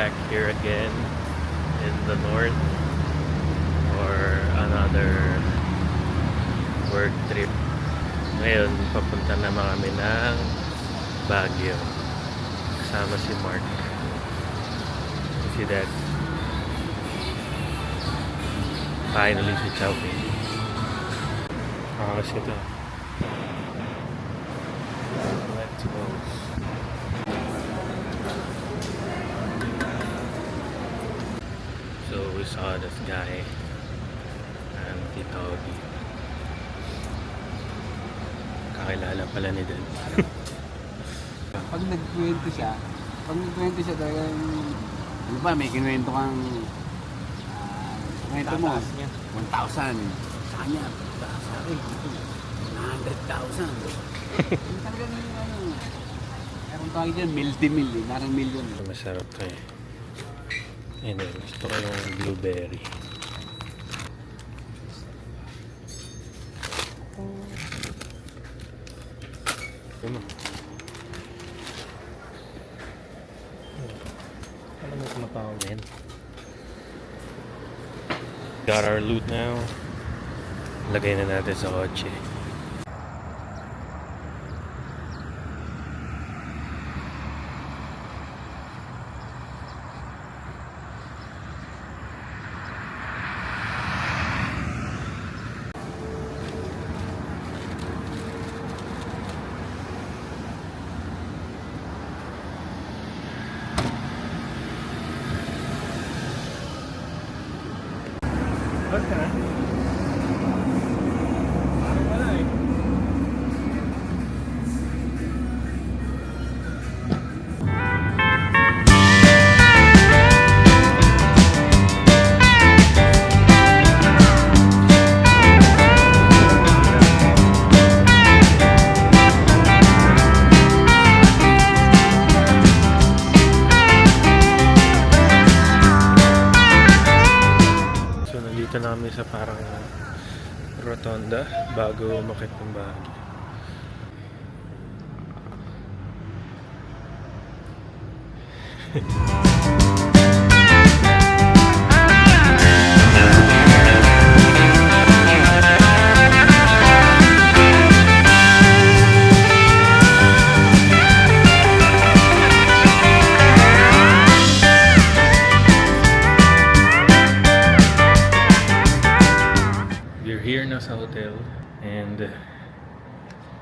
back here again in the north for another work trip. Ngayon, papunta naman kami ng Baguio. Kasama si Mark. Si Dad. Finally, si Chowping. Kasi ito. Let's go. So we saw this guy and Tito Ogie. Kakilala pala ni Dad. Pag nagkwento siya talagang, ano ba, may kinuwento kang, kwento mo, 1,000. Sa kanya, sa akin, 100,000. Yung talagang, meron tayo dyan, multi-mil, parang million. Masarap to eh. Anyway, gusto ko yung blueberry. Ano? Alam mo kung matawag yan. Got our loot now. Lagay na natin sa kotse. Bas ka na? Parang wala eh. Dito na kami sa parang rotonda bago umakit ng Baguio. Here na sa hotel and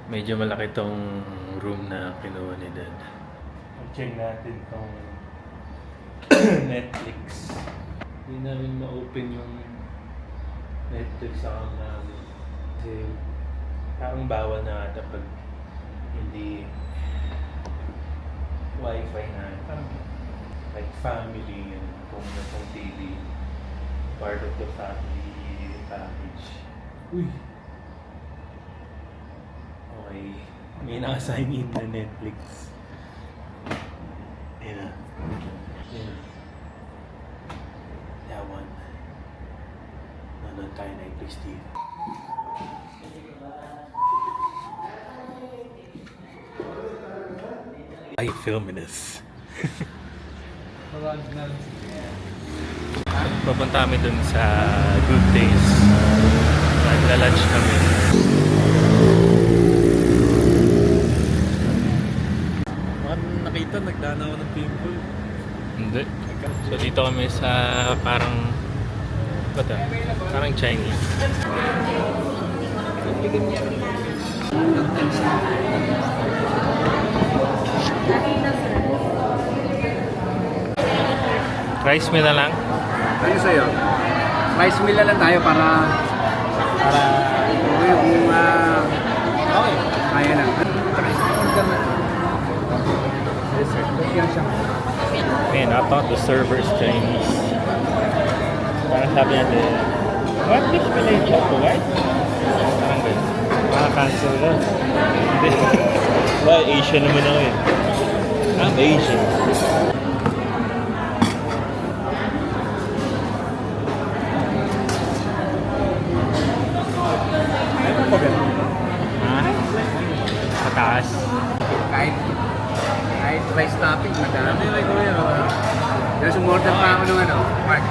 medyo malaki tong room na kinuha ni Dad. Check natin tong Netflix. Hindi namin ma-open yung Netflix account namin kasi parang bawal na ata pag hindi wifi na like family and kung itong TV part of the family package. Uy! Okay. May naka-sign in na Netflix. Ayan na. Ayan. That one. Nanonood tayo na Netflix TV. I filming this. Papunta kami dun sa Good Days. Nagla-lunch kami. Bakit nakita, nagdana ako ng pimple? Hindi. So dito kami sa parang parang Chinese. Rice meal na lang? Ano sa'yo? Rice meal na lang tayo para yung okay, kaya lang. Man, I thought the server's Chinese. Parang sabi natin, what dish pala yung choco white? Parang ganun. Cancel ka. Hindi. Well, Asian naman ako eh. I'm Asian. Kahit rice topping, madami. Ano yung like, Kaya sumorder pa ako ng ano, Mark.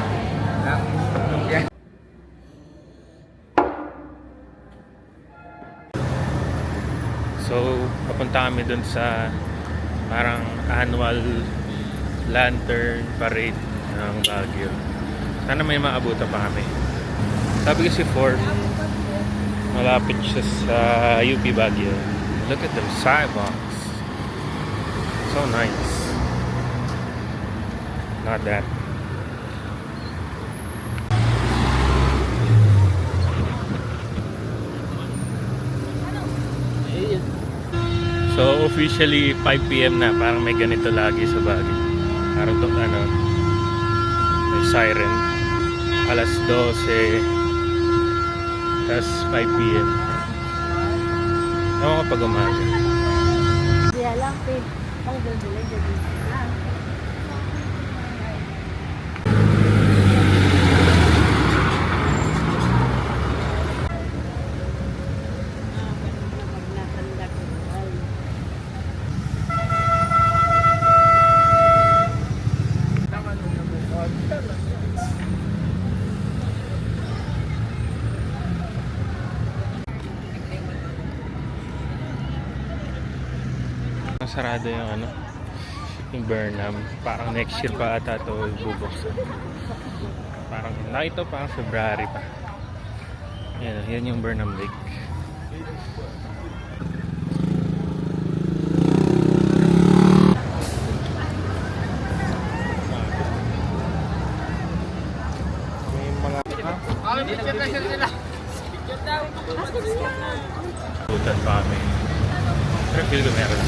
Ng lumpia. So, papunta kami dun sa parang annual lantern parade ng Baguio. Sana may maabutan pa kami. Sabi kasi 4, malapit siya sa UP Baguio. Look at them sidewalks. So nice. Not that. So officially 5 PM na, parang may ganito lagi sa Baguio. Parang to, ano, may siren. Alas 12, tas 5 PM. Ewan ko pag umaga. Dia lang, pang dudulay, dudulay. Sarado yung ano, yung Burnham. Parang next year pa ata ito bubuksan. Parang nakita parang February pa. Yan yung Burnham Lake. May mga butan pa kami. Pero feel ko meron.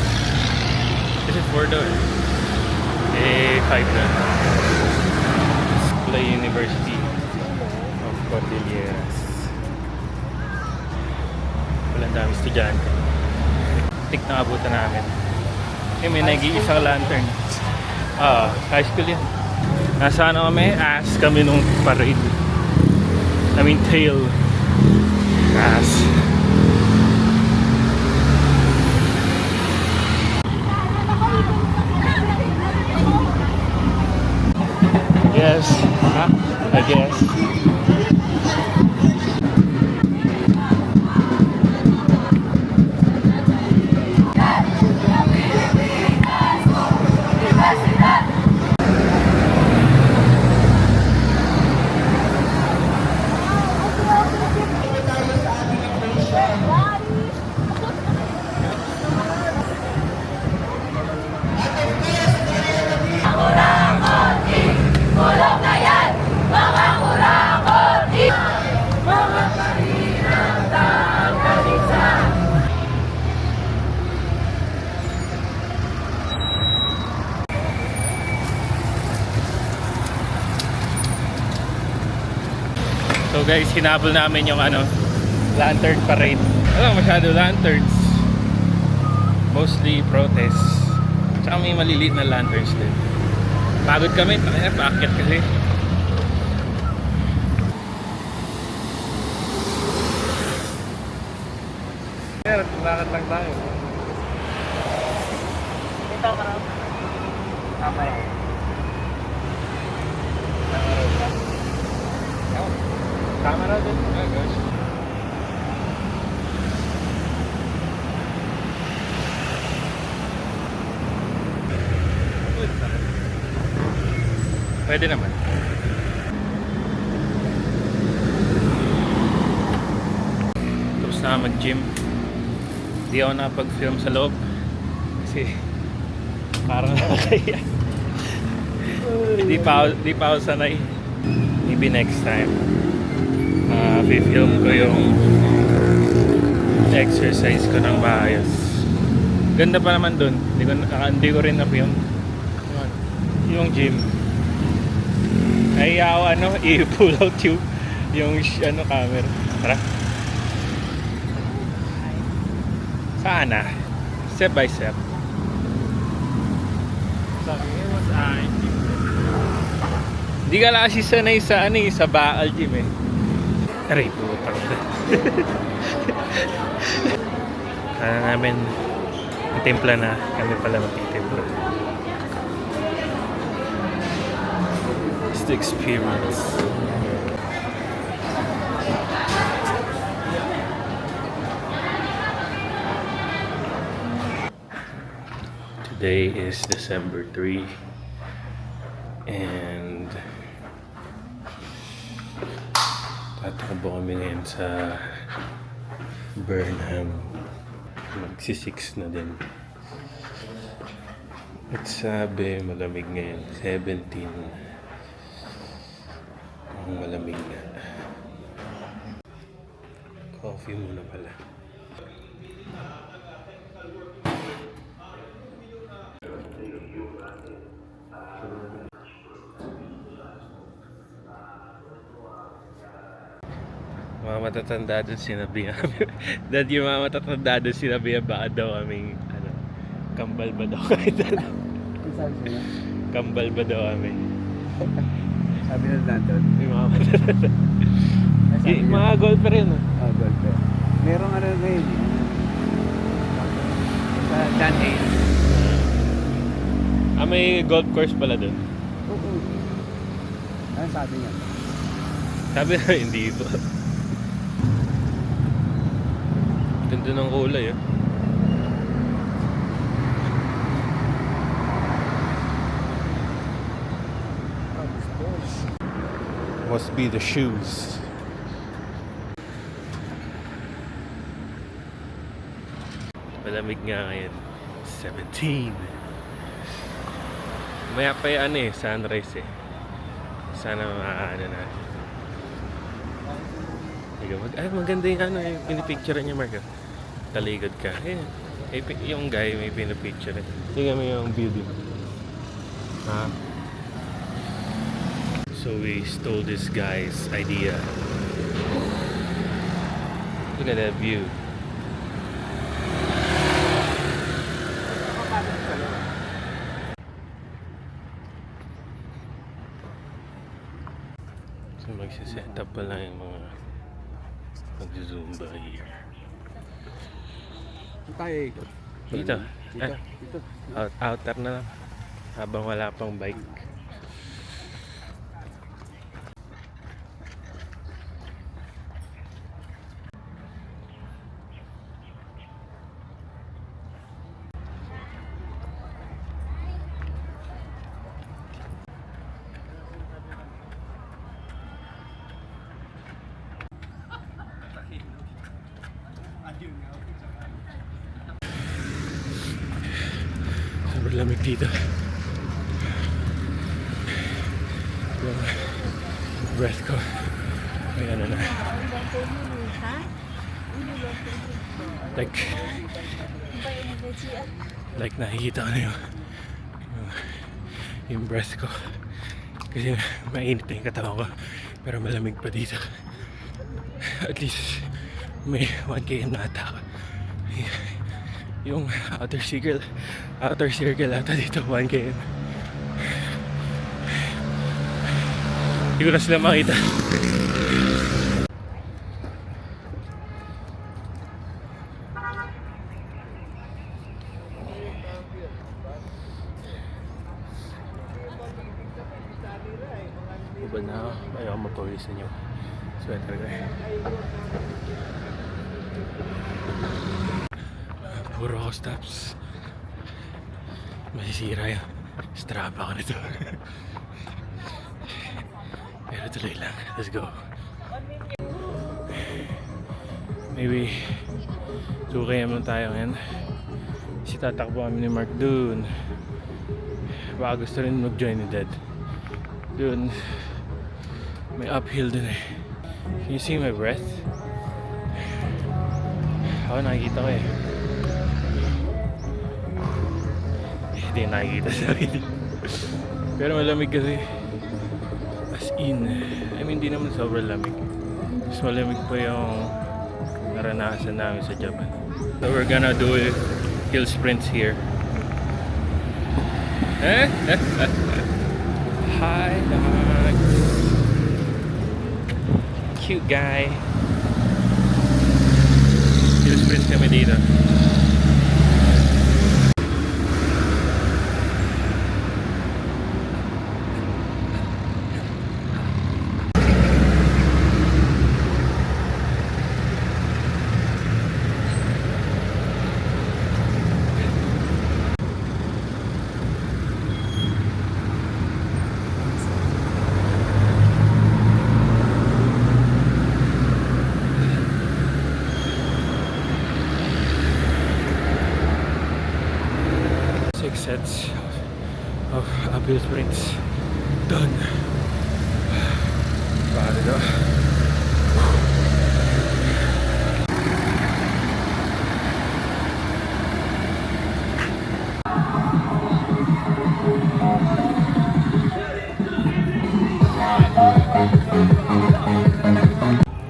Kasi 4 daw eh. 5 na. La University of Cordilleras. Walang dami estudyante. Tik na abutan namin. Eh, may nag-iisang lantern. High school yan. Nasa ano kami? Ass kami nung parade. I mean tail. Ass. Yes, I guess. So guys, hinabol namin yung ano, lantern parade. Wala masyado lanterns. Mostly protest. Tsaka may maliliit na lanterns din. Pagod kami, paakyat kasi. Pero lakad lang tayo. Ito ka raw. Tama yan. Tama raw din. Oh gosh. Pwede naman. Tapos na mag-gym. Hindi ako nakapag-film sa loob. Kasi parang nakakaya. Di pa ako sanay. Maybe next time. I-film ko yung exercise ko ng maayos. Ganda pa naman dun. Hindi ko rin na-film. Yung gym. Ay ako i-pull out yung camera. Tara. Sana. Step by step. Sabi nga mas hindi ka lang kasi sanay sa Baal gym eh. Aray, putang. Namin ang timpla na. Kami pala magtitimpla. the experience. Today is December 3 and tatakbo kami ngayon sa Burnham. Magsi-6 na din. At sabi malamig ngayon, 17. Malamig na. Coffee muna pala. Mga matatanda doon sinabi namin. Dad, yung mga matatanda doon sinabi baka daw kaming kambal ba daw kahit ano. Kambal ba daw kami. Sabi na nandun. Yung mga matatanda. Yung mga golfer yun. Oh, golfer. Merong ano ngayon eh. Sa Dan Hale. May golf course pala doon. Oo. Ano sabi niya? Sabi na hindi po. Ganda ng kulay ah. Must be the shoes. Malamig nga ngayon. 17. Maya pa yung sunrise eh. Sana maaano natin. Ay, maganda yung yung pinipicture niya, Marco. Taligod ka. Ayan. Yung guy may pinipicture. Tingnan mo yung view din. Ha? So we stole this guy's idea. Look at that view. So magsiset up pa lang yung mga mag-zumba here. Tayo ikot. Dito. Dito. Outer na lang. Habang wala pang bike. Sobrang lamig dito. Yung breath ko may ano na. Like nakikita ko na yung breath ko. Kasi mainit na yung katawan ko. Pero malamig pa dito. At least may 1 km na ata ako. Yung outer circle ata dito 1 km. Hindi ko na sila makita. Iba na ako. Ayaw ko mapawisan yung sweater ko eh. Puro ako stops. Masisira yung strap ako nito. Pero tuloy lang. Let's go. Maybe 2 km lang tayo ngayon. Kasi tatakbo kami ni Mark dun. Baka gusto rin mag-join ni Dad. Dun. May uphill dun eh. Can you see my breath? Ako nakikita ko eh. Hindi nakikita sa akin. Pero malamig kasi. As in. I mean, hindi naman sobrang lamig. Mas malamig pa yung naranasan namin sa Japan. So we're gonna do hill sprints here. Hi, dog. Cute guy. Hill sprints kami dito. of Apple Springs done. Pare daw.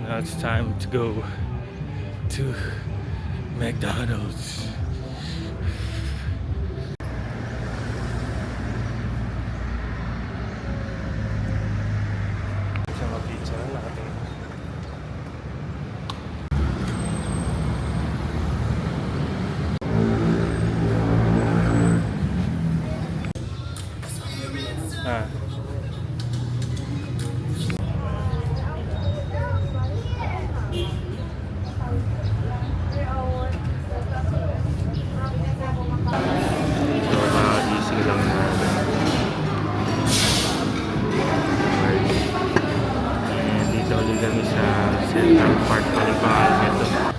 Now it's time to go to McDonald's. Sama pizza natin. Ah. Easy lang natin. And dito ulit kami sa Central Park Paliparan ito.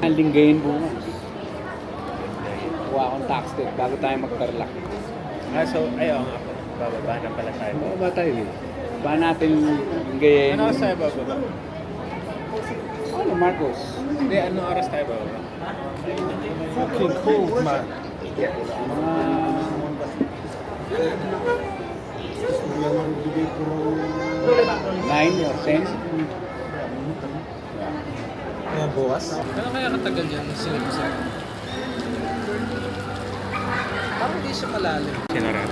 Ang linggayin bukas. Kuha akong tax tip bago tayo mag-Tarlac. Ah, so, ayaw nga po. Bababa na pala tayo. Ba tayo eh? Ba natin linggayin? Ano oras tayo bababa? Ano, Marcos? Hindi, anong oras tayo bababa? Fucking cold, man. Nine or 10? Ayan, bukas? Ano kaya katagal yan ng silip-silip? Parang hindi siya malalim. Sinara.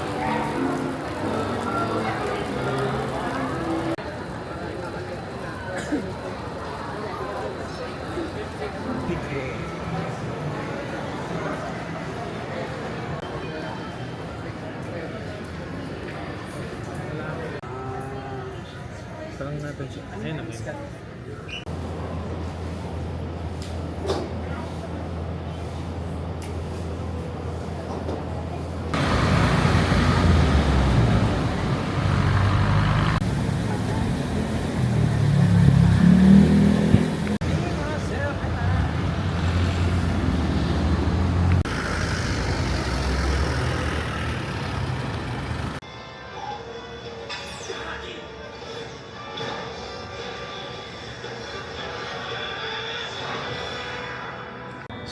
Parang natin siya. Ayun na ngayon.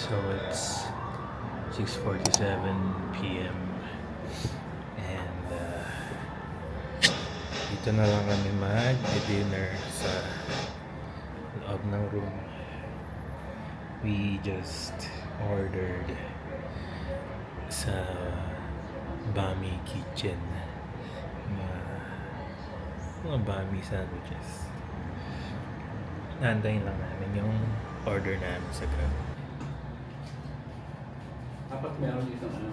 So it's 6:47 p.m. and dito na lang kami mag-dinner sa loob ng room. We just ordered sa Bami Kitchen mga Bami sandwiches. Nandayin lang namin yung order namin sa Grab. Dapat meron dito ano?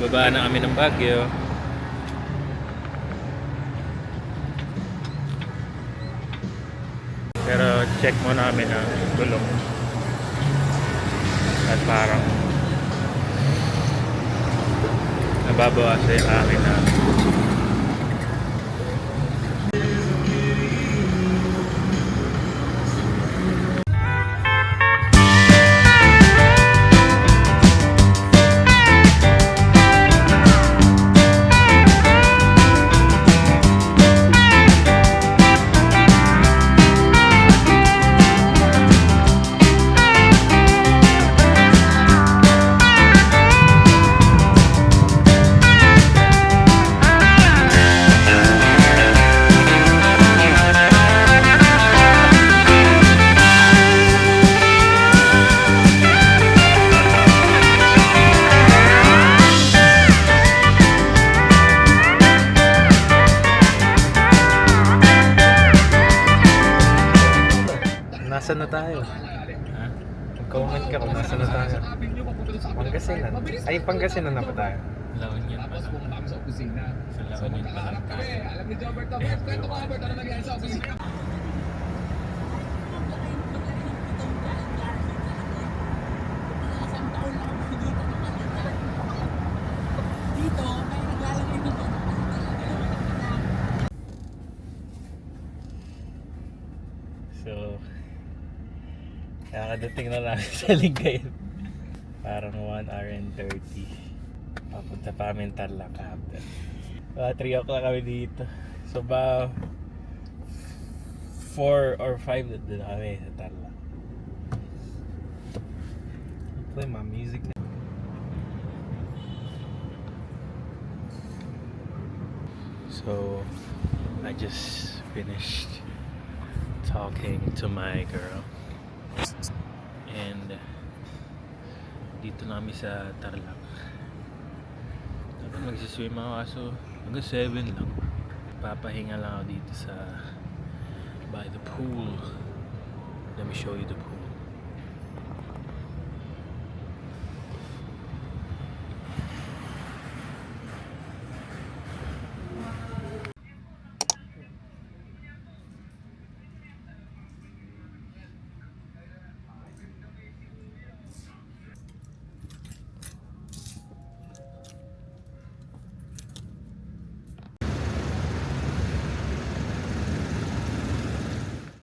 Baba na kami ng Baguio. Pero check mo namin ang gulong. At parang nababawas yung akin na Nasaan na tayo? ha? Mag-comment ka kung nasaan na tayo. Pangasinan. Ay, Pangasinan na ba tayo? La Union pa lang. Sa La Union pa lang tayo. So, nakadating na namin sa Lingayen. Parang 1 hour and 30. Papunta pa kami Tarlac after. 3 o'clock kami dito. So, ba 4 or 5 na doon kami sa Tarlac. Play my music now. So, I just finished talking to my girl. And dito na kami sa Tarlac. Dapat magsiswim ako kaso hanggang 7 lang. Papahinga lang ako dito sa by the pool. Let me show you the pool.